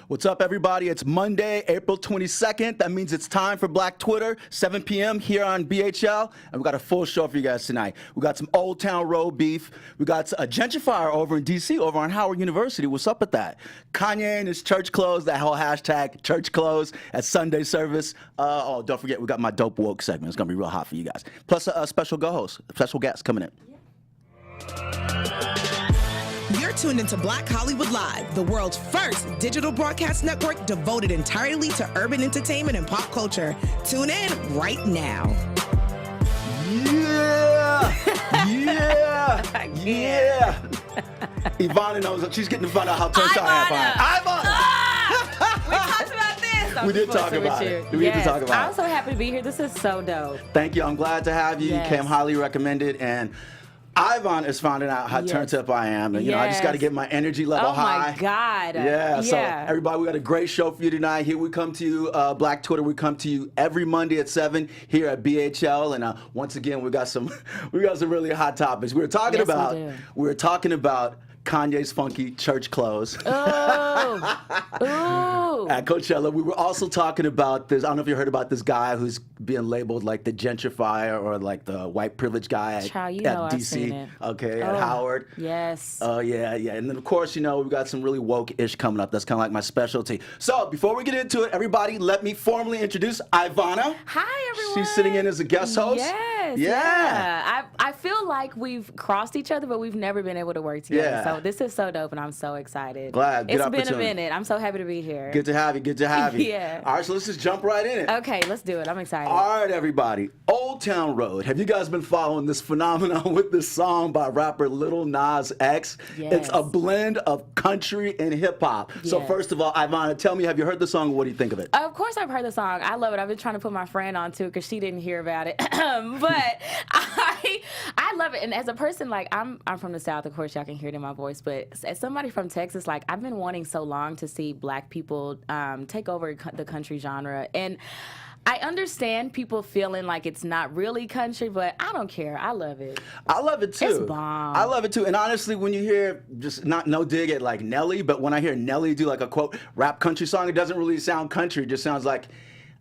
What's up, everybody? It's Monday, April 22nd. That means it's time for Black Twitter, 7 p.m. here on BHL. And we got a full show for you guys tonight. We got some Old Town Road beef. We got a gentrifier over in D.C., over on Howard University. What's up with that? Kanye and his church clothes, that whole hashtag church clothes at SundayService. Don't forget, we got my Dope Woke segment. It's going to be real hot for you guys. Plus a special co-host, special guest coming in. You're tuned into Black Hollywood Live, the world's first digital broadcast network devoted entirely to urban entertainment and pop culture. Tune in right now. Yeah. Ivana knows. She's getting to find out how turned I am. Ivana! We talked about this. We did talk about it. We did talk about it. I'm so happy to be here. This is so dope. Thank you. I'm glad to have you. Yes. You came highly recommended. And Ivan is finding out how turned up I am. And, you know, I just got to get my energy level high. Oh, my God. Yeah. So, everybody, we got a great show for you tonight. Here we come to you, Black Twitter. We come to you every Monday at 7 here at BHL. And once again, we got some really hot topics. We were talking about Kanye's funky church clothes. Oh. At Coachella. We were also talking about this. I don't know if you heard about this guy who's being labeled like the gentrifier or like the white privilege guy at DC. At Howard. Yes. Oh, yeah. And then, of course, you know, we've got some really woke-ish coming up. That's kind of like my specialty. So, before we get into it, everybody, let me formally introduce Ivana. Hi, everyone. She's sitting in as a guest host. Yes. Yeah. I feel like we've crossed each other, but we've never been able to work together. Yeah. So, this is so dope, and I'm so excited. Glad. It's been a minute. I'm so happy to be here. Good to have you. Yeah. All right, so let's just jump right in it. Okay, let's do it. I'm excited. All right, everybody. Old Town Road. Have you guys been following this phenomenon with this song by rapper Lil Nas X? Yes. It's a blend of country and hip hop. Yes. So first of all, Ivana, tell me, have you heard the song? What do you think of it? Of course I've heard the song. I love it. I've been trying to put my friend on too because she didn't hear about it. But I love it. And as a person, like I'm from the South, of course y'all can hear it in my voice, but as somebody from Texas, like I've been wanting so long to see Black people take over the country genre. And I understand people feeling like it's not really country, but I don't care. I love it. I love it too. It's bomb. I love it too. And honestly, when you hear, just no dig at like Nelly, but when I hear Nelly do like a quote rap country song, it doesn't really sound country. It just sounds like,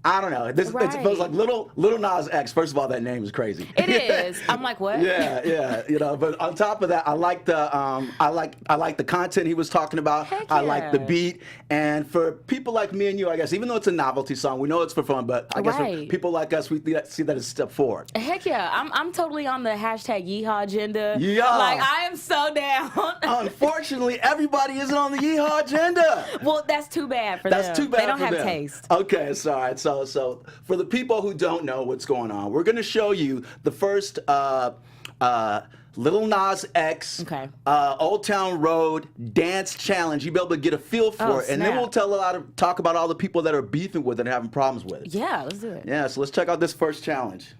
I don't know. It feels like Little Nas X. First of all, that name is crazy. It is. I'm like, what? Yeah. You know, but on top of that, I like the content he was talking about. Heck I yeah. like the beat. And for people like me and you, I guess, even though it's a novelty song, we know it's for fun. But I guess for people like us, we see that as a step forward. Heck yeah. I'm totally on the hashtag yeehaw agenda. Yeehaw. Like I am so down. Unfortunately, everybody isn't on the yeehaw agenda. Well, that's too bad for them. That's too bad. They don't for have them. taste. Okay, so all right. So for the people who don't know what's going on, we're going to show you the first Lil Nas X Old Town Road dance challenge. You'll be able to get a feel for it, and then we'll talk about all the people that are beefing with it and having problems with it. Yeah, let's do it. Yeah, so let's check out this first challenge.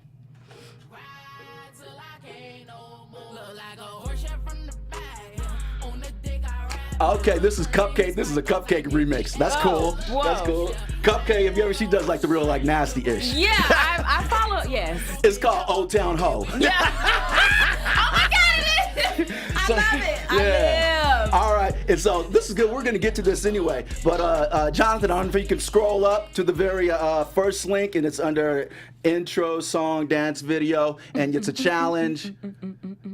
Okay, this is Cupcake. This is a Cupcake remix. That's cool. Whoa. That's cool. Cupcake, have you ever? She does like the real like nasty-ish. Yeah, I follow. Yes. It's called Old Town Ho. Yeah. Oh my God, it is. I love it. I live. All right, and so this is good. We're gonna get to this anyway. But Jonathan, I don't know if you can scroll up to the very first link, and it's under intro song dance video, and it's a challenge.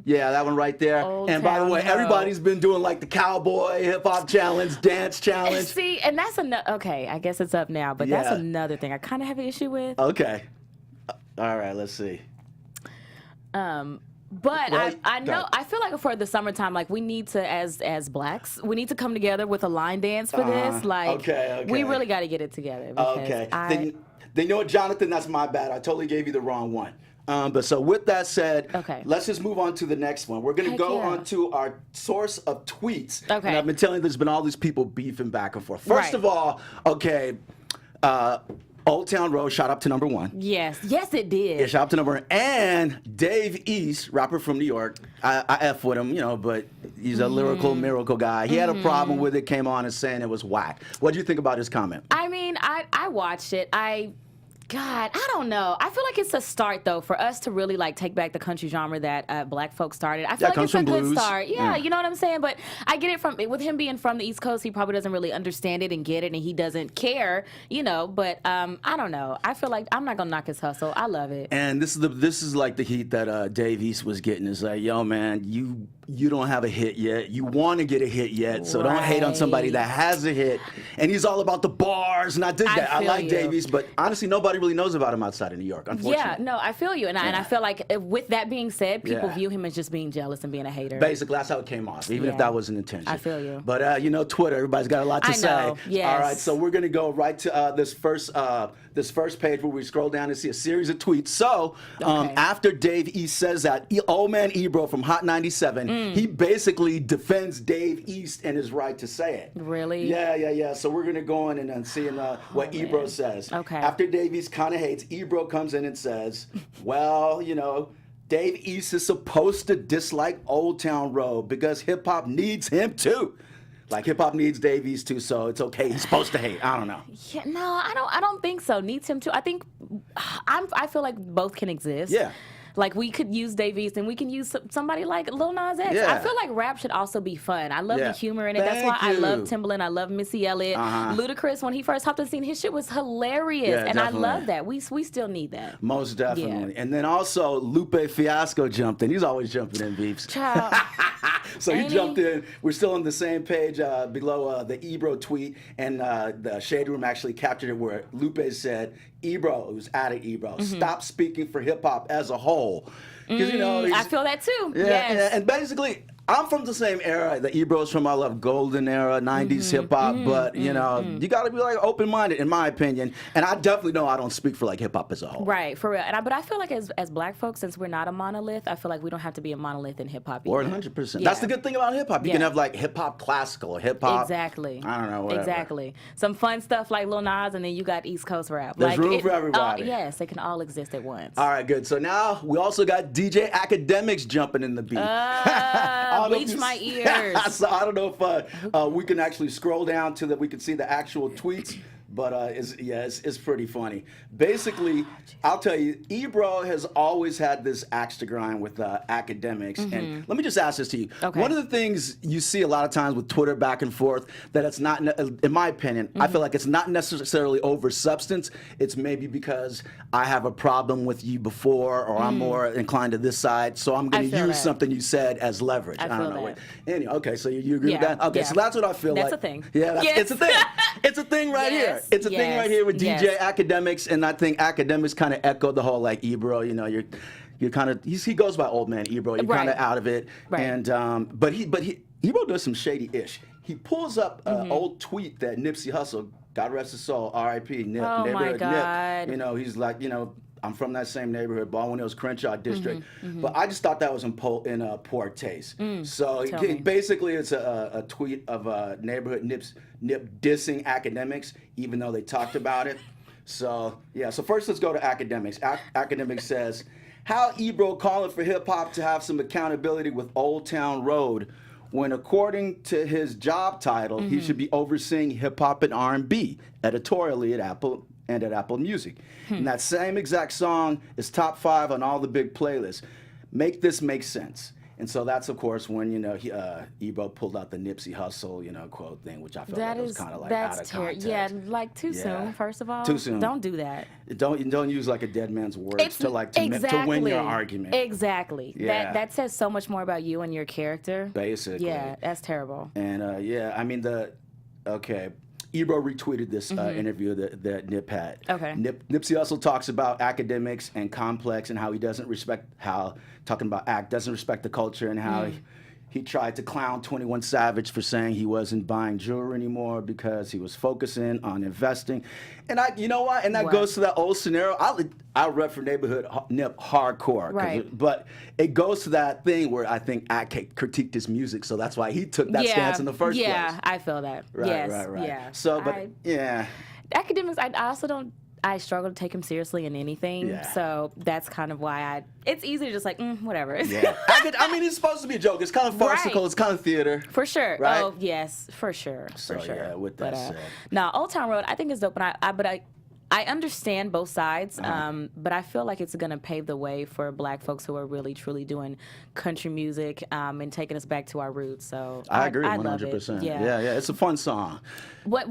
Yeah, that one right there. And by the way, everybody's been doing like the cowboy hip hop challenge, dance challenge. See, and that's okay. I guess it's up now, but that's another thing I kind of have an issue with. Okay. All right, let's see. But I know I feel like for the summertime, like we need to, as Blacks, we need to come together with a line dance for this. Like, we really got to get it together. Okay. Then you know what, Jonathan? That's my bad. I totally gave you the wrong one. But so with that said, let's just move on to the next one. We're going to go on to our source of tweets. Okay. And I've been telling you there's been all these people beefing back and forth. First of all, Old Town Road shot up to number 1. Yes, it did. It shot up to number 1. And Dave East, rapper from New York, I F with him, you know, but he's a lyrical miracle guy. He had a problem with it, came on and saying it was whack. What do you think about his comment? I mean, I watched it. I God, I don't know. I feel like it's a start though for us to really like take back the country genre that Black folks started. I feel like it's a good start. Yeah, you know what I'm saying? But I get it with him being from the East Coast, he probably doesn't really understand it and get it, and he doesn't care, you know. But I don't know. I feel like I'm not gonna knock his hustle. I love it. And this is like the heat that Dave East was getting. Is like, yo, man, you don't have a hit yet. You want to get a hit yet, so don't hate on somebody that has a hit. And he's all about the bars, and I dig that. I like Dave East, but honestly, nobody really knows about him outside of New York, unfortunately. Yeah, no, I feel you. And I feel like with that being said, people view him as just being jealous and being a hater. Basically, that's how it came off, even if that wasn't intention. I feel you. But, you know, Twitter, everybody's got a lot to say. Know, yes. All right, so we're going to go right to this first page where we scroll down and see a series of tweets. So, after Dave East says that, old man Ebro from Hot 97, he basically defends Dave East and his right to say it. Really? Yeah. So we're going to go in and then see what Ebro says. Okay. After Dave East kind of hates, Ebro comes in and says, well, you know, Dave East is supposed to dislike Old Town Road because hip-hop needs him too. Like hip-hop needs Dave East too, so it's okay. He's supposed to hate. I don't know. Yeah, no, I don't think so. Needs him too. I think I feel like both can exist. Yeah. Like, we could use Dave East and we can use somebody like Lil Nas X. Yeah. I feel like rap should also be fun. I love the humor in it. That's why I love Timbaland. I love Missy Elliott. Ludacris, when he first hopped on the scene, his shit was hilarious. Yeah, and definitely. I love that. We still need that. Most definitely. Yeah. And then also, Lupe Fiasco jumped in. He's always jumping in, Beeps. Child. So he jumped in. We're still on the same page below the Ebro tweet, and the Shade Room actually captured it where Lupe said, Ebro, it was at it, Ebro, stop speaking for hip-hop as a whole. Because, you know, I feel that too. Yeah, Yes. and basically, I'm from the same era. The Ebro's from, I love golden era, 90s hip-hop, but, you know, you got to be, like, open-minded, in my opinion. And I definitely know I don't speak for, like, hip-hop as a whole. Right, for real. But I feel like as Black folks, since we're not a monolith, I feel like we don't have to be a monolith in hip-hop either. 100%. Yeah. That's the good thing about hip-hop. You can have, like, hip-hop classical, hip-hop. Exactly. I don't know, whatever. Exactly. Some fun stuff like Lil Nas, and then you got East Coast rap. There's room for everybody. Yes, they can all exist at once. All right, good. So now we also got DJ Academics jumping in the beat. Bleach my ears. So I don't know if we can actually scroll down to we can see the actual tweets. But it's pretty funny. Basically, I'll tell you, Ebro has always had this axe to grind with academics. And let me just ask this to you. Okay. One of the things you see a lot of times with Twitter back and forth, that it's not, in my opinion, I feel like it's not necessarily over substance. It's maybe because I have a problem with you before, or I'm more inclined to this side, so I'm going to use something you said as leverage. I don't know. that. Anyway, okay, so you agree with that? Okay, yeah. so that's what I feel like. That's a thing. Yeah, Yes. it's a thing. It's a thing right here. It's a thing right here with DJ Academics, and I think Academics kind of echoed the whole, like, Ebro, you know, you're kind of, he goes by old man Ebro, you're kind of out of it. Right. And but Ebro does some shady-ish. He pulls up an old tweet that Nipsey Hussle, God rest his soul, R.I.P. Nip, Oh, neighborhood my God. Nip. You know, he's like, you know, I'm from that same neighborhood, Baldwin Hills, Crenshaw District. But I just thought that was in poor taste. So basically, it's a tweet of neighborhood Nip dissing Academics, even though they talked about it. So first let's go to Academics. Academics says, how Ebro calling for hip hop to have some accountability with Old Town Road, when according to his job title, he should be overseeing hip hop and R&B editorially at Apple and at Apple Music. And that same exact song is top 5 on all the big playlists. Make this make sense. And so that's, of course, when, you know, Ebro pulled out the Nipsey Hussle, you know, quote thing, which I felt like was kind of like out of context. Yeah, like too soon, first of all. Too soon. Don't do that. Don't use like a dead man's words to win your argument. Exactly. Yeah. That says so much more about you and your character. Basically. Yeah, that's terrible. And I mean Ebro retweeted this interview that Nip had. Okay. Nipsey Hussle talks about Academics and Complex and how he doesn't respect doesn't respect the culture, and how he tried to clown 21 Savage for saying he wasn't buying jewelry anymore because he was focusing on investing. And you know what? And that goes to that old scenario. I rep for neighborhood Nip hardcore. Right. But it goes to that thing where I think I critiqued his music, so that's why he took that stance in the first place. Yeah, I feel that. Right, yes, right. Yeah. So, Academics, I also don't. I struggle to take him seriously in anything, so that's kind of why it's easy to just like, whatever. Yeah. I mean, it's supposed to be a joke. It's kind of farcical. Right. It's kind of theater. For sure. Right? Oh, yes, for sure. So, for sure. yeah, with that said. No, Old Town Road, I think is dope, but I understand both sides, but I feel like it's going to pave the way for Black folks who are really, truly doing country music and taking us back to our roots. So I agree, I love 100%. it. Yeah, it's a fun song. What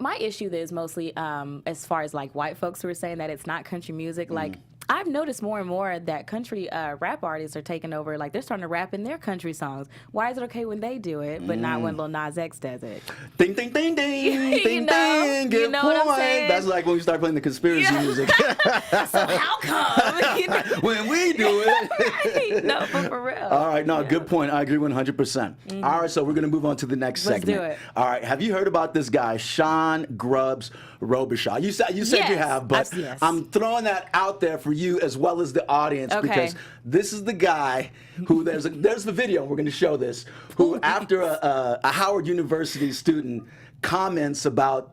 my issue is mostly as far as like white folks who are saying that it's not country music, like. I've noticed more and more that country rap artists are taking over. Like, they're starting to rap in their country songs. Why is it okay when they do it, but not when Lil Nas X does it? Ding, ding, ding, ding, ding, know? ding. You Good know point. what I'm saying? That's like when we start playing the conspiracy music. So how come? When we do it. No, but for real. All right, no, good point. I agree 100%. All right, so we're going to move on to the next Let's segment. do it. All right, have you heard about this guy, Sean Grubbs-Robishaw? You said you Yes, have, but yes. I'm throwing that out there for you as well as the audience Okay. because this is the guy who there's the video. We're going to show this. Who after a Howard University student comments about,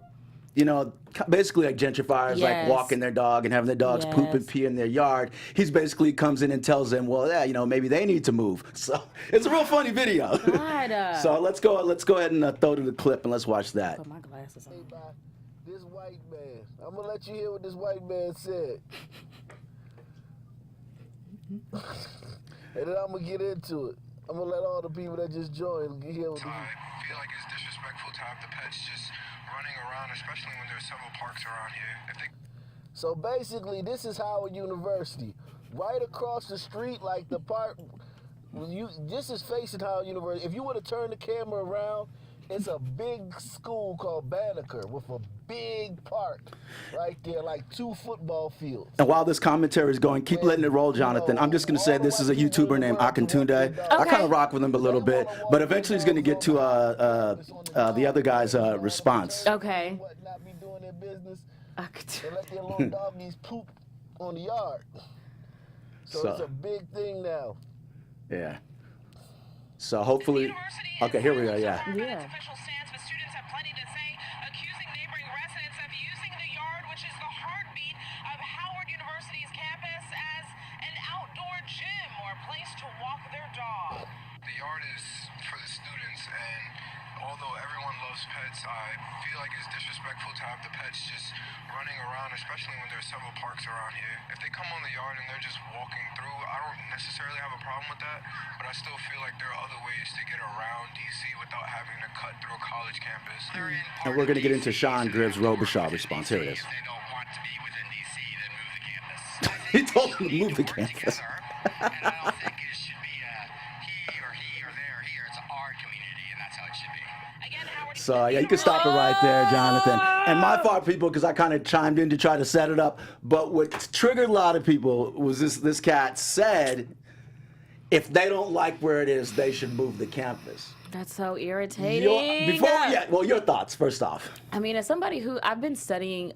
you know, basically like gentrifiers like Yes. walking their dog and having their dogs poop and Yes. pee in their yard. He's basically comes in and tells them, well, yeah, you know, maybe they need to move. So it's a real funny video. God. So let's go ahead and throw to the clip and let's watch that. Put my glasses on. By this white man. I'm gonna let you hear what this white man said. And then I'm gonna get into it. I'm gonna let all the people that just joined hear what So I feel like it's disrespectful to have the pets just running around, especially when there's several parks around here. If they So basically, this is Howard University. Right across the street, like the park, this is facing Howard University. If you were to turn the camera around, it's a big school called Banneker with a big park right there, like 2 football fields. And while this commentary is going, keep letting it roll, Jonathan. I'm just going to say this is a YouTuber named Akintunde. I kind of rock with him a little bit, but eventually he's going to get to the other guy's response. Okay. What, not be doing their business I could- and let their little doggies poop on the yard. So it's So- a big thing now. Yeah. So hopefully, okay, here we go. Yeah. Yeah. Official stance, but students have plenty to say, accusing neighboring residents of using the yard, which is the heartbeat of Howard University's campus, as an outdoor gym or a place to walk their dog. the yard is for the students, and although everyone loves pets, I feel like it's disrespectful to have the pets just running around, especially when there's several parks around here. If they come on the yard and they're just walking through, I don't necessarily have a problem with that, but I still feel like there are other ways to get around DC without having to cut through a college campus. And we're going to get into Sean Grubbs-Robishaw response. Here it is. If they don't want to be within DC, then move the campus. He told him to We move need the work campus. together, and I don't think it should be he or there or here. It's our community, and that's how it should be. Again, Howard. So yeah, you can stop it right there, Jonathan. And my fault, people, because I kind of chimed in to try to set it up. But what triggered a lot of people was this cat said, if they don't like where it is, they should move the campus. That's so irritating. Your thoughts first off. I mean, as somebody who I've been studying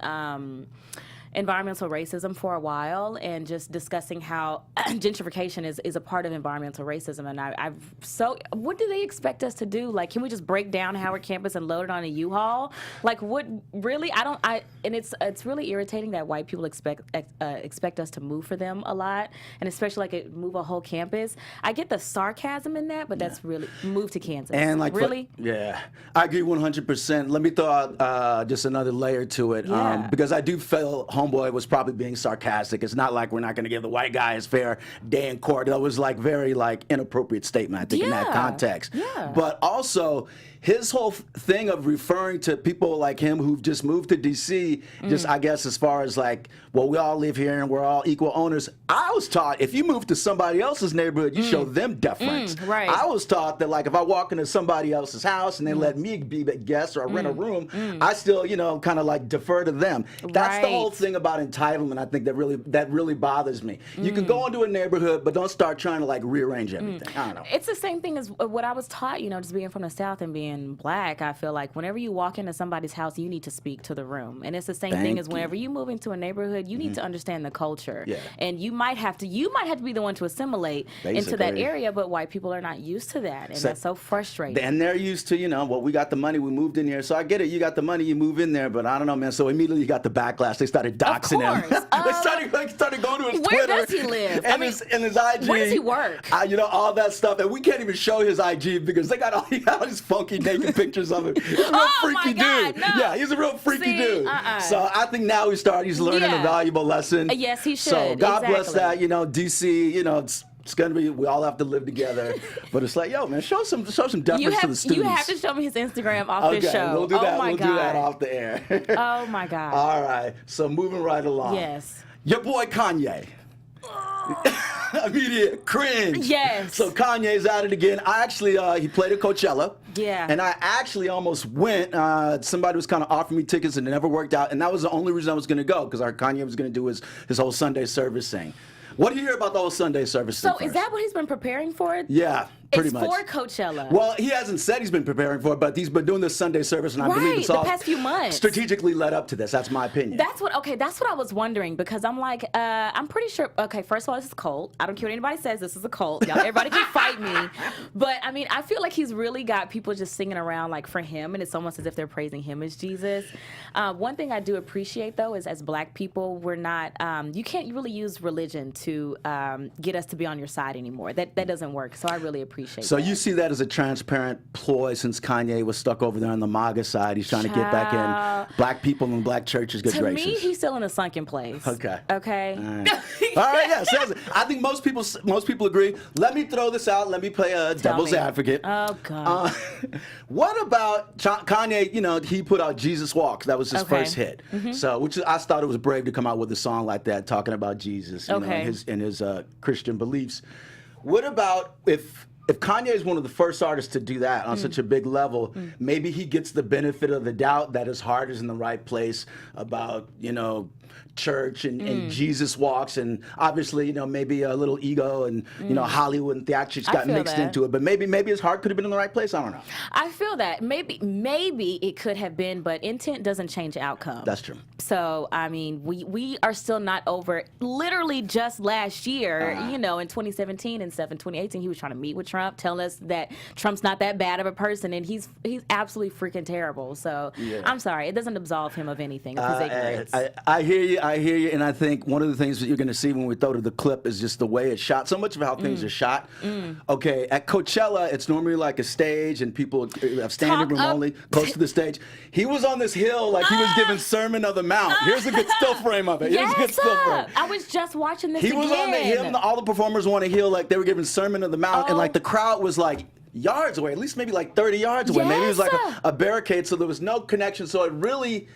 environmental racism for a while and just discussing how gentrification is a part of environmental racism, and what do they expect us to do? Like, can we just break down Howard campus and load it on a U-Haul? Like, what really? And it's really irritating that white people expect us to move for them a lot, and especially like move a whole campus. I get the sarcasm in that, but that's really move to Kansas. And like, really, yeah, I agree 100%. Let me throw out just another layer to it, Yeah. because I do feel Homeboy was probably being sarcastic. It's not like we're not going to give the white guy his fair day in court. That was like very like inappropriate statement, I think, in that Yeah. context. Yeah. But also, his whole thing of referring to people like him who've just moved to D.C., just I guess as far as like, well, we all live here and we're all equal owners. I was taught if you move to somebody else's neighborhood, you show them deference. right. I was taught that like if I walk into somebody else's house and they let me be a guest or I rent a room, I still, kind of like defer to them. That's the whole Right. thing about entitlement. I think that really bothers me. You can go into a neighborhood, but don't start trying to like rearrange everything. I don't know. It's the same thing as what I was taught, just being from the South and being Black. I feel like whenever you walk into somebody's house, you need to speak to the room. And it's the same thing Thank as whenever you move into a neighborhood, you need to understand the culture. Yeah. And you might have to be the one to assimilate into that Basically. area, but white people are not used to that. And that's so frustrating. And they're used to, well, we got the money, we moved in here. So I get it, you got the money, you move in there, but I don't know, man. So immediately you got the backlash. They started doxing him. course. they started going to his Where Twitter. does he live? And his IG. where does he work? All that stuff. And we can't even show his IG because he got all these funky naked pictures of him. He's a real Oh, freaky my God, dude. no. Yeah, he's a real freaky See, dude. uh-uh. So I think now he's learning a valuable lesson. Yes, he should. So God bless Exactly. that. You know, DC. You know, it's gonna be. We all have to live together. But it's like, yo, man, show some deference You to the students. you have to show me his Instagram off this show. We'll do that. Oh my We'll God. do that off the air. Oh my God. All right. So moving right along. Yes. Your boy Kanye. Immediate cringe. Yes. So Kanye's at it again. I actually, he played at Coachella. Yeah. And I actually almost went. Somebody was kind of offering me tickets and it never worked out. And that was the only reason I was going to go, because our Kanye was going to do his whole Sunday service thing. What do you hear about the whole Sunday service thing So is first? that what he's been preparing for? Yeah, pretty It's much. for Coachella. Well, he hasn't said he's been preparing for it, but he's been doing this Sunday service, and I believe Right, it's the all past few months. strategically led up to this. That's my opinion. That's what I was wondering, because I'm like, I'm pretty sure, okay, first of all, this is a cult. I don't care what anybody says, this is a cult. Y'all, everybody can fight me. But I mean, I feel like he's really got people just singing around like for him, and it's almost as if they're praising him as Jesus. One thing I do appreciate though is, as Black people, we're not, you can't really use religion to get us to be on your side anymore. That doesn't work. So I really appreciate So that. you see that as a transparent ploy, since Kanye was stuck over there on the MAGA side. He's trying to get back Child. in Black people and Black churches. Good To gracious. me, he's still in a sunken place. Okay. Okay. All right, yeah. Says it. I think most people agree. Let me throw this out. Let me play a devil's me. advocate. Oh God. What about Kanye? You know, he put out Jesus Walks. That was his Okay. first hit. So, which I thought it was brave to come out with a song like that, talking about Jesus, you know, Okay. and his Christian beliefs. What about if Kanye is one of the first artists to do that on such a big level, maybe he gets the benefit of the doubt that his heart is in the right place about, you know, church and Jesus Walks, and obviously, you know, maybe a little ego and, you know, Hollywood and theatrics got feel mixed that. into it, but maybe his heart could have been in the right place. I don't know. I feel that maybe it could have been, but intent doesn't change outcome. That's true. So I mean, we are still not over. Literally just last year, you know, in 2017 and stuff, in 2018, he was trying to meet with Trump, tell us that Trump's not that bad of a person, and he's absolutely freaking terrible. So I'm sorry, it doesn't absolve him of anything of his ignorance. I hear you, and I think one of the things that you're going to see when we throw to the clip is just the way it's shot. So much of how things are shot. Okay, at Coachella, it's normally like a stage, and people have standing room only, close to the stage. He was on this hill like he was giving Sermon of the Mount. Here's a good still frame of it. Here's a good still frame. I was just watching this He again. was on the hill. All the performers were on a hill like they were giving Sermon of the Mount, and like the crowd was like yards away, at least maybe like 30 yards away. Maybe it was like Yes. a barricade, so there was no connection. So it really,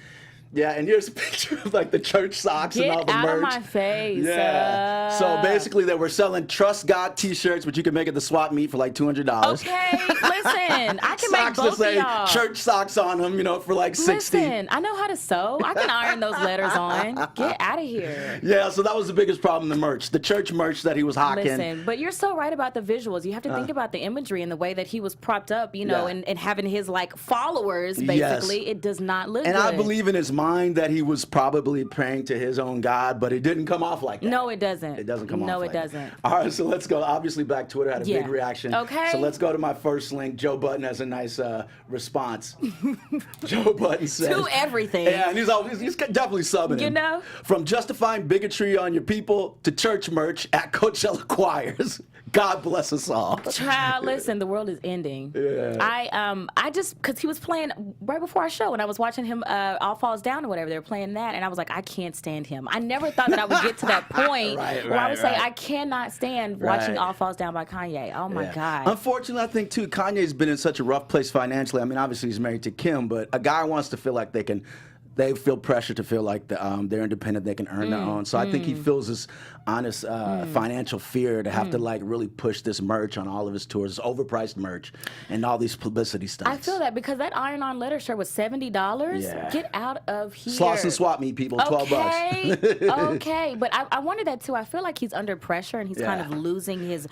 yeah. And here's a picture of like the church socks and all Get the out merch. of my face. Yeah. So basically, they were selling Trust God T-shirts, which you can make at the swap meet for like $200. Okay, listen, I can make Socks that both of say y'all. church socks on them, you know, for like 60. Listen, I know how to sew. I can iron those letters on. Get out of here. Yeah, so that was the biggest problem, the merch. The church merch that he was hawking. Listen, but you're so right about the visuals. You have to think about the imagery and the way that he was propped up, you know, Yeah. and having his like followers, basically. It does not look And good. I believe in his mind that he was probably praying to his own God, but it didn't come off like that. No, it doesn't. It doesn't come off No, like it that. doesn't. All right, so let's go. Obviously, Black Twitter had a Yeah. big reaction. Okay. So let's go to my first link. Joe Budden has a nice response. Joe Budden says. To everything. Yeah, and he's definitely subbing You him. know? From justifying bigotry on your people to church merch at Coachella choirs. God bless us all. Child, listen, the world is ending. Yeah. I just, because he was playing right before our show, and I was watching him All Falls Down or whatever, they were playing that, and I was like, I can't stand him. I never thought that I would get to that point where I would say, I cannot stand watching All Falls Down by Kanye. Oh my Yeah. God. Unfortunately, I think too, Kanye's been in such a rough place financially. I mean, obviously he's married to Kim, but a guy wants to feel like they feel pressure to feel like they're independent, they can earn their own. So I think he feels this honest financial fear to have to like really push this merch on all of his tours, this overpriced merch, and all these publicity stunts. I feel that because that iron-on letter shirt was $70. Yeah. Get out of here. Sloss and swap meet, people, $12. Okay, but I wondered that too. I feel like he's under pressure and he's kind of losing his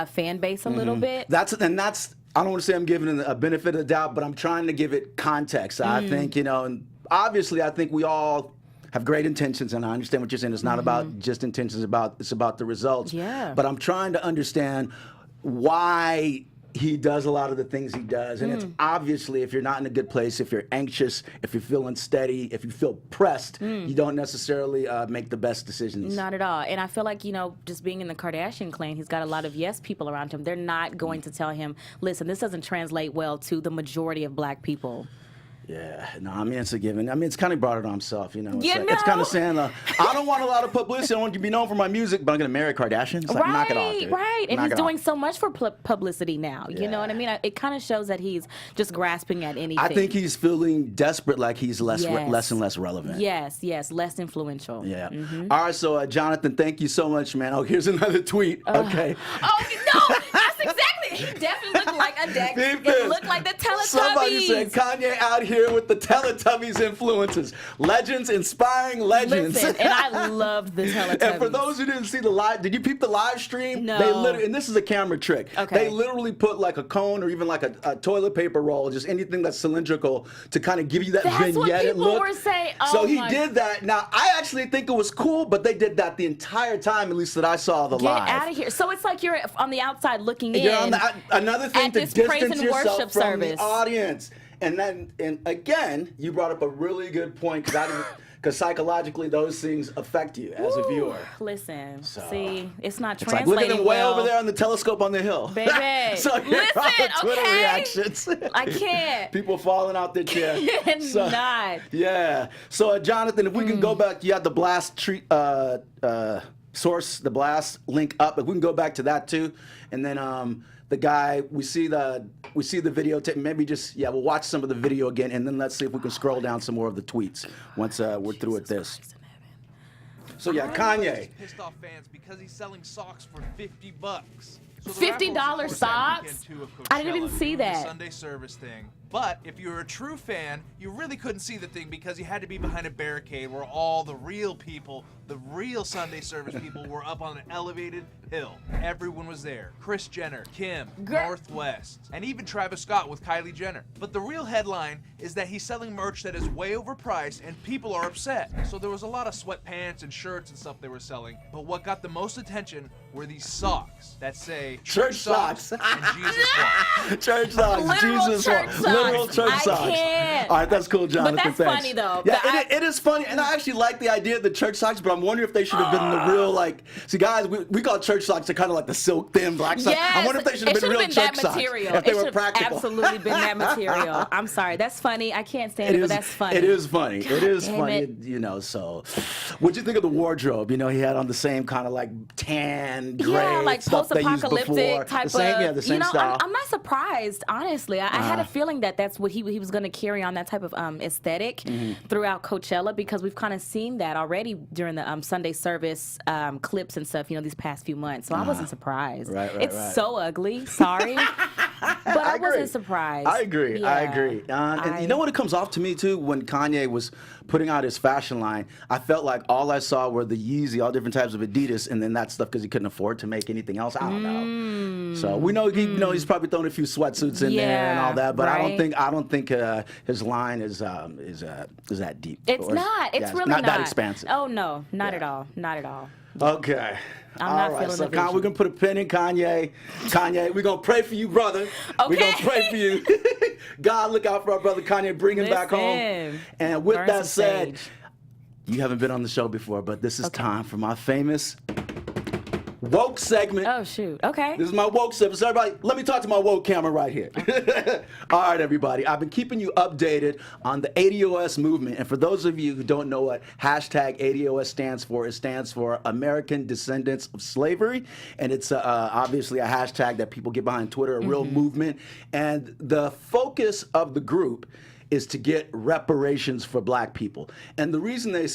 fan base a little bit. That's I don't want to say I'm giving it a benefit of the doubt, but I'm trying to give it context. I think, you know, and obviously I think we all have great intentions, and I understand what you're saying. It's not about just intentions, it's about the results. Yeah. But I'm trying to understand why he does a lot of the things he does. And it's obviously, if you're not in a good place, if you're anxious, if you're feeling steady, if you feel pressed, you don't necessarily make the best decisions. Not at all. And I feel like, just being in the Kardashian clan, he's got a lot of yes people around him. They're not going to tell him, listen, this doesn't translate well to the majority of black people. Yeah, no, I mean, it's a given. I mean, it's kind of brought it on himself, It's, You it's kind know? of saying, I don't want a lot of publicity. I want to be known for my music, but I'm going to marry Kardashian. It's like, knock it off, dude. Right. And Knock he's it doing off. so much for publicity now. You know what I Yeah. mean? It kind of shows that he's just grasping at anything. I think he's feeling desperate, like he's less Yes. and less relevant. Yes, less influential. Yeah. All right, so Jonathan, thank you so much, man. Oh, here's another tweet. Okay. Oh, no, that's exactly. He definitely looked like a deck. Deep It this. looked like the Teletubbies. Somebody said Kanye out here with the Teletubbies influences. Legends inspiring legends. Listen, and I loved the Teletubbies. And for those who didn't see the live, did you peep the live stream? No. They literally, and this is a camera trick. Okay. They literally put like a cone or even like a toilet paper roll, just anything that's cylindrical to kind of give you that That's what vignette people look. were saying. Oh, So he my- did that. Now, I actually think it was cool, but they did that the entire time, at least that I saw the Get live. out of here. So it's like you're on the outside looking in. You're on another thing at to this praise distance and worship yourself from service. the audience. And again, you brought up a really good point because psychologically those things affect you as a viewer. Listen, So, see, it's not It's like, translating look at him way well. over there on the telescope on the hill. Baby, So here are all the listen, Twitter okay? reactions. I can't. People falling out their chair. Not. Yeah. So Jonathan, if we can go back, you had the blast source, the blast link up. If we can go back to that too, and then the guy, we see the videotape. Maybe we'll watch some of the video again, and then let's see if we can scroll down some more of the tweets once we're through with this. So yeah, Kanye. Pissed off fans because he's selling socks for $50. So the $50 raffle was socks? weekend two of I didn't even Coachella, see the that. Sunday service thing. But if you were a true fan, you really couldn't see the thing because you had to be behind a barricade where all the real people, the real Sunday service people, were up on an elevated hill. Everyone was there. Kris Jenner, Kim, Northwest, and even Travis Scott with Kylie Jenner. But the real headline is that he's selling merch that is way overpriced and people are upset. So there was a lot of sweatpants and shirts and stuff they were selling. But what got the most attention were these socks that say Church socks. and Jesus walks. Church socks. Literal Jesus church walk. socks. Literal church I socks. can't. All right, that's cool, Jonathan. that's thanks. funny, though. Yeah, But it is funny, and I actually like the idea of the church socks, but I'm wondering if they should have been the real, like, see, guys, we call church socks are kind of like the silk thin black socks. Yes, I wonder if they should have it been should've real been church that socks material. if they It were should've practical. absolutely been that material. I'm sorry, that's funny. I can't stand it, but that's funny. It is funny. It is damn funny. it. So what'd you think of the wardrobe? He had on the same kind of like tan, gray Yeah, like stuff they used before. post-apocalyptic type the same, of. Yeah, the same style. I'm not surprised, honestly. I had a feeling that that's what he was going to carry on, that type of aesthetic throughout Coachella, because we've kind of seen that already during the Sunday service clips and stuff. These past few months. So I wasn't surprised. Right, it's so ugly. Sorry, but I agree. wasn't surprised. I agree. Yeah. I agree. And you know what it comes off to me too? When Kanye was putting out his fashion line, I felt like all I saw were the Yeezy, all different types of Adidas, and then that stuff because he couldn't afford to make anything else. I don't know. So we know he's probably throwing a few sweatsuits in there and all that, but right. I don't think his line is that deep. It's Or not. It's yeah, really not that expansive. Oh no, not at all. Not at all. Okay. I'm All not right, feeling so the vision. we're going to put a pin in Kanye. Kanye, we're going to pray for you, brother. We're going to Okay. pray for you. God, look out for our brother Kanye. Bring him back home. Listen. And with Burn that some said, sage. you haven't been on the show before, but this is time for my famous woke segment. Oh shoot. Okay. This is my woke segment. So everybody, let me talk to my woke camera right here. All right, everybody. I've been keeping you updated on the ADOS movement. And for those of you who don't know what hashtag ADOS stands for, it stands for American Descendants of Slavery. And it's obviously a hashtag that people get behind Twitter, a real movement. And the focus of the group is to get reparations for black people. And the reason they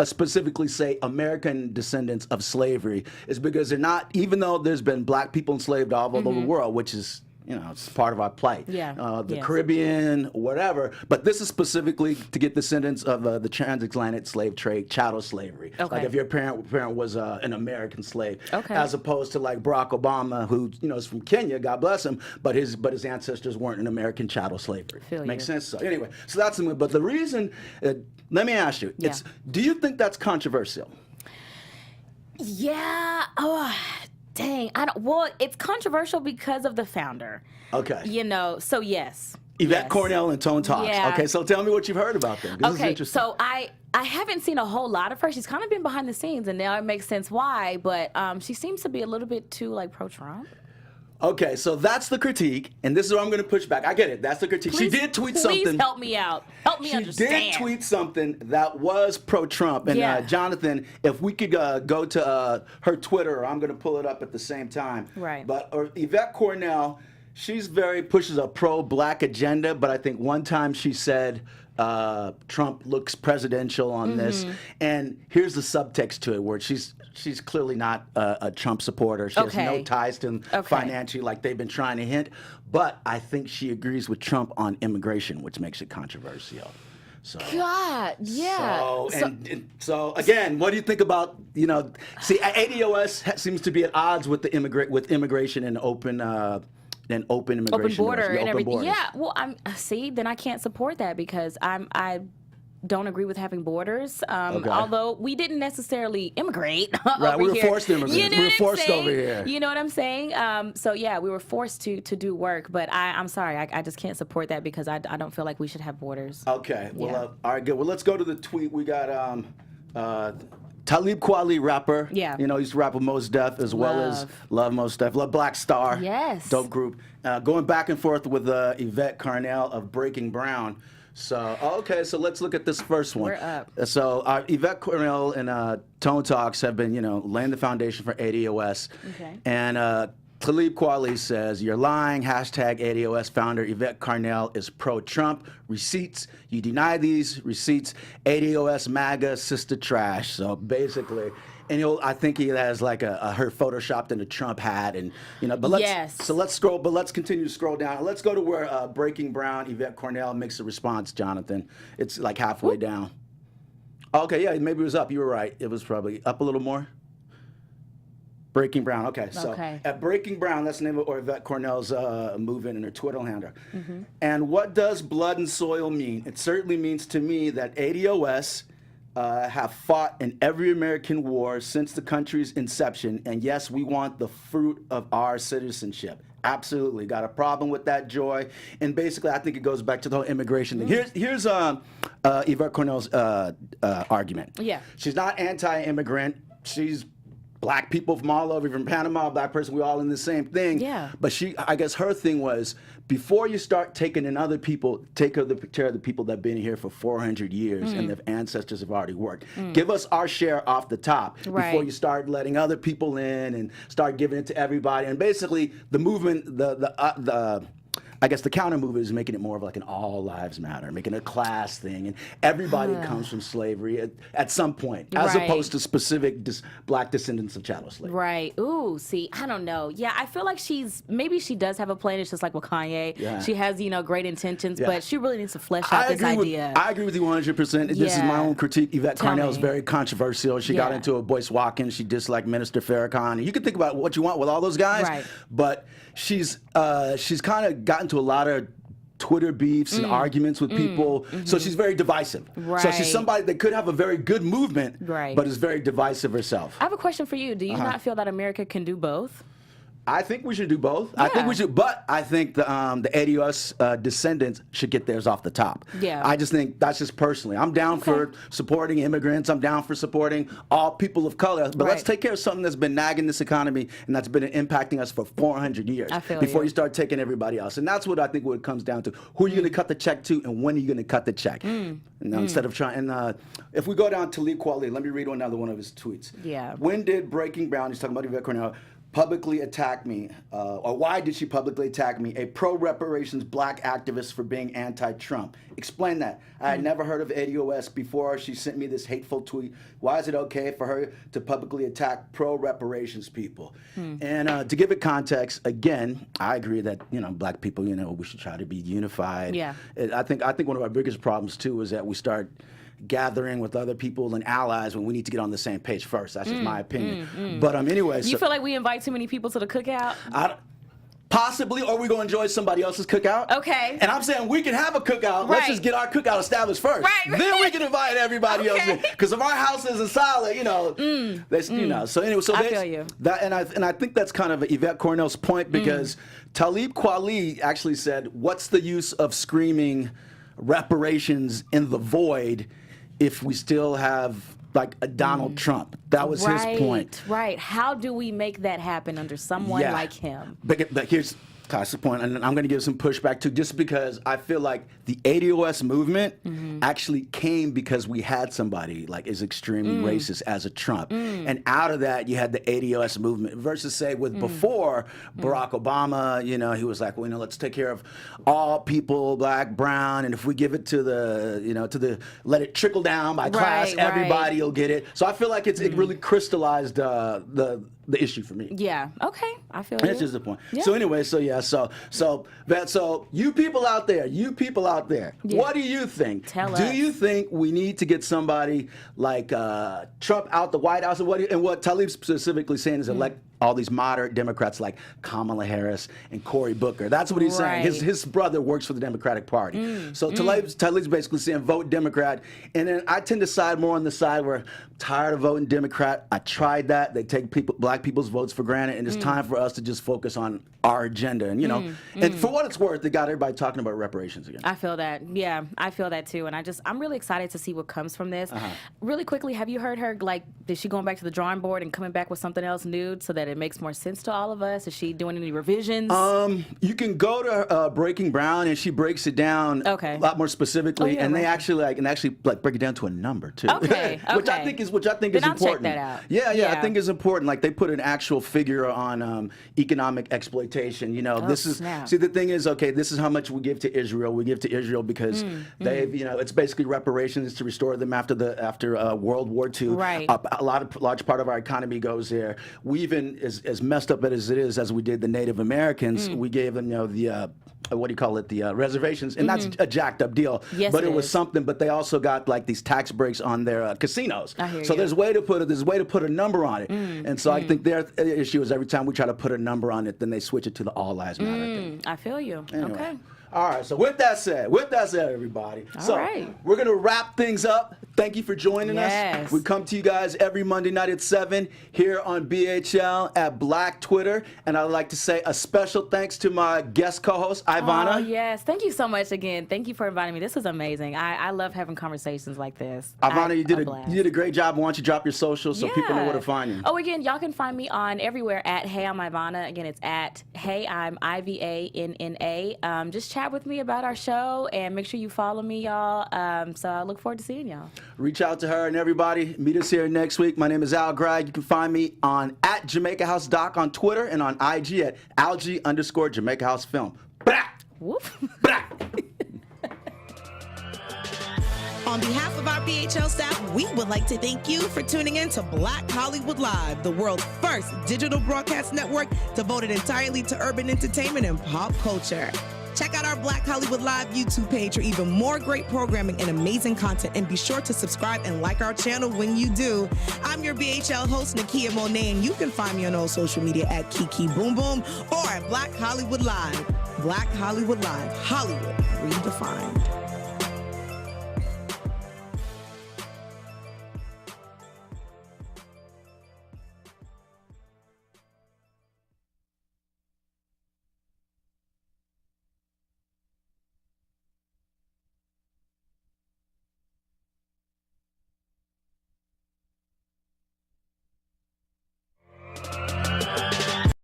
specifically say American descendants of slavery is because they're not, even though there's been black people enslaved all over the world, which is, it's part of our plight. Yeah. The Yes. Caribbean, whatever. But this is specifically to get descendants of the transatlantic slave trade, chattel slavery. Okay. Like if your parent was an American slave, Okay. as opposed to like Barack Obama, who is from Kenya, God bless him, but his ancestors weren't in American chattel slavery. Feel Makes you. sense. So anyway, so that's the. But the reason, let me ask you, do you think that's controversial? Yeah. Oh, Dang, I don't. Well, it's controversial because of the founder. Okay. You know, so yes. Yvette Yes. Cornell and Tone Talks. Yeah. Okay, so tell me what you've heard about them. This is Okay, interesting. so I haven't seen a whole lot of her. She's kind of been behind the scenes, and now it makes sense why. But she seems to be a little bit too like pro-Trump. Okay, so that's the critique, and this is where I'm going to push back. I get it. That's the critique. She did tweet something. Please help me out. Help me understand. She did tweet something that was pro-Trump. And Yeah. Jonathan, if we could go to her Twitter, I'm going to pull it up at the same time. Right. But Yvette Cornell, she's pushes a pro-black agenda, but I think one time she said Trump looks presidential on this. And here's the subtext to it, where she's clearly not a Trump supporter. She has no ties to him financially, like they've been trying to hint. But I think she agrees with Trump on immigration, which makes it controversial. So, God, yeah. So again, what do you think about, see, ADOS seems to be at odds with immigration and open immigration. Open border and everything. Borders. Yeah. Well, then I can't support that because I don't agree with having borders. Although we didn't necessarily immigrate Right, over we were here. forced to immigrate. You know We were what I'm forced saying? over here. You know what I'm saying? So yeah, we were forced to do work, but I'm sorry, I just can't support that because I don't feel like we should have borders. Okay. Well, Yeah. all right, good. Well, let's go to the tweet. We got Talib Kweli, rapper. Yeah. He used to rap with Mos Def as well as Love Mos Def. Love Black Star. Yes. Dope group. Going back and forth with Yvette Cornell of Breaking Brown. So, okay, so let's look at this first one. We're up. So, Yvette Cornell and Tone Talks have been, laying the foundation for ADOS. Okay. And Talib Kweli says, "You're lying. Hashtag ADOS founder Yvette Cornell is pro-Trump. Receipts. You deny these receipts. ADOS MAGA sister trash." So basically, and I think he has like her photoshopped in a Trump hat, and But let's Yes. So let's scroll. But let's continue to scroll down. Let's go to where Breaking Brown Yvette Cornell makes a response. Jonathan, it's like halfway down. Okay, yeah, maybe it was up. You were right. It was probably up a little more. Breaking Brown. Okay, so at Breaking Brown, that's the name of Yvette Cornell's movement and her Twitter handle. And what does blood and soil mean? It certainly means to me that ADOS have fought in every American war since the country's inception, and yes, we want the fruit of our citizenship. Absolutely, got a problem with that, Joy. And basically, I think it goes back to the whole immigration thing. Here's Yvette Cornell's argument. Yeah. She's not anti-immigrant. She's black people from all over, from Panama, black person, we all in the same thing. Yeah. But I guess her thing was, before you start taking in other people, take care of the people that have been here for 400 years and their ancestors have already worked. Give us our share off the top before you start letting other people in and start giving it to everybody. And basically, the movement, I guess the counter movement is making it more of like an all lives matter, making it a class thing, and everybody comes from slavery at some point, as opposed to specific black descendants of chattel slavery. Right. Ooh, see, I don't know. Yeah, I feel like maybe she does have a plan. It's just like with Kanye. Yeah. She has, great intentions, Yeah. but she really needs to flesh out this idea. I agree with you 100%. This is my own critique. Yvette Tell Cornell is me. very controversial. She got into a Boyce Watkins. She disliked Minister Farrakhan. You can think about what you want with all those guys, Right. but she's kind of gotten to a lot of Twitter beefs and arguments with people. So she's very divisive. So she's Right. somebody that could have a very good movement, Right. but is very divisive herself. I have a question for you. Do you not feel that America can do both? I think we should do both. I think we should, but I think the ADOS descendants should get theirs off the top. Yeah. I just think that's just personally. I'm down for supporting immigrants. I'm down for supporting all people of color. But let's take care of something that's been nagging this economy and that's been impacting us for 400 years I feel before you. you start taking everybody else. And that's what I think what it comes down to. Who are you going to cut the check to, and when are you going to cut the check? Instead of trying. And if we go down to Talib Kweli, let me read another one of his tweets. Yeah. When did Breaking Brown, he's talking about Yvette Cornell, publicly attack me, or why did she publicly attack me, a pro-reparations black activist, for being anti-Trump? Explain that. I had never heard of ADOS before she sent me this hateful tweet. Why is it okay for her to publicly attack pro-reparations people? And to give it context, again, I agree that black people, we should try to be unified. Yeah. I think one of our biggest problems too is that we start gathering with other people and allies when we need to get on the same page first. That's just my opinion. But anyway, You feel like we invite too many people to the cookout? possibly, or we go enjoy somebody else's cookout. Okay. And I'm saying we can have a cookout. Let's Right. just get our cookout established first. Right. Then we can invite everybody else in. Because if our house isn't solid, that's, So anyway, I feel you. That, and I think that's kind of Yvette Cornell's point, because Talib Kweli actually said, "What's the use of screaming reparations in the void if we still have like a Donald Trump?" That was his point. Right. How do we make that happen under someone like him? But here's Tasha's point, and I'm going to give some pushback too, just because I feel like the ADOS movement actually came because we had somebody like is extremely racist as a Trump, and out of that you had the ADOS movement. Versus say with before Barack Obama, he was like, well, let's take care of all people, black, brown, and if we give it to the, let it trickle down by class, everybody will get it. So I feel like it really crystallized the issue for me. Yeah. Okay. I feel you. That's just the point. Yeah. So anyway, so you people out there, what do you think? Tell do us. you think we need to get somebody like Trump out the White House? And what Talib specifically saying is elect all these moderate Democrats like Kamala Harris and Cory Booker. That's what he's saying. His brother works for the Democratic Party. So Talib's basically saying vote Democrat. And then I tend to side more on the side where I'm tired of voting Democrat. I tried that. They take black people's votes for granted, and it's time for us to just focus on our agenda. And and for what it's worth, they got everybody talking about reparations again. I feel that. Yeah, I feel that too. And I'm really excited to see what comes from this. Really quickly, have you heard her, is she going back to the drawing board and coming back with something else new so that it makes more sense to all of us? Is she doing any revisions? You can go to Breaking Brown, and she breaks it down a lot more specifically, and they actually break it down to a number too. Okay. which I think is Then I'll important. check that out. Yeah, I think it's important. Like they put an actual figure on economic exploitation. Snap. See, the thing is, okay, this is how much we give to Israel. We give to Israel because they've, it's basically reparations to restore them after World War II. Right. A large part of our economy goes there. We even, as messed up as it is, as we did the Native Americans, we gave them, the reservations, and that's a jacked up deal. Yes, but it it was is. something. But they also got like these tax breaks on their casinos. I hear so you. there's a way to put a number on it. And so I think their issue is every time we try to put a number on it, then they switch it to the all lives matter thing. I feel you. Anyway. Okay. All right, so with that said, everybody. All right. We're going to wrap things up. Thank you for joining Yes. us. We come to you guys every Monday night at 7 here on BHL at Black Twitter. And I'd like to say a special thanks to my guest co-host, Ivana. Oh, yes. Thank you so much again. Thank you for inviting me. This was amazing. I love having conversations like this. Ivana, you blast. did a great job. Why don't you drop your socials so people know where to find you? Oh, again, y'all can find me on everywhere at Hey I'm Ivana. Again, it's at Hey I'm IVANNA. Just chat with me about our show and make sure you follow me, y'all. So I look forward to seeing y'all. Reach out to her and everybody. Meet us here next week. My name is Al Gregg. You can find me on at Jamaica House Doc on Twitter and on IG at Algie_Jamaica House Film. Blah! Woof. Blah! On behalf of our BHL staff, we would like to thank you for tuning in to Black Hollywood Live, the world's first digital broadcast network devoted entirely to urban entertainment and pop culture. Check out our Black Hollywood Live YouTube page for even more great programming and amazing content, and be sure to subscribe and like our channel when you do. I'm your BHL host, Nakia Monet, and you can find me on all social media at Kiki Boom Boom or at Black Hollywood Live. Black Hollywood Live, Hollywood redefined.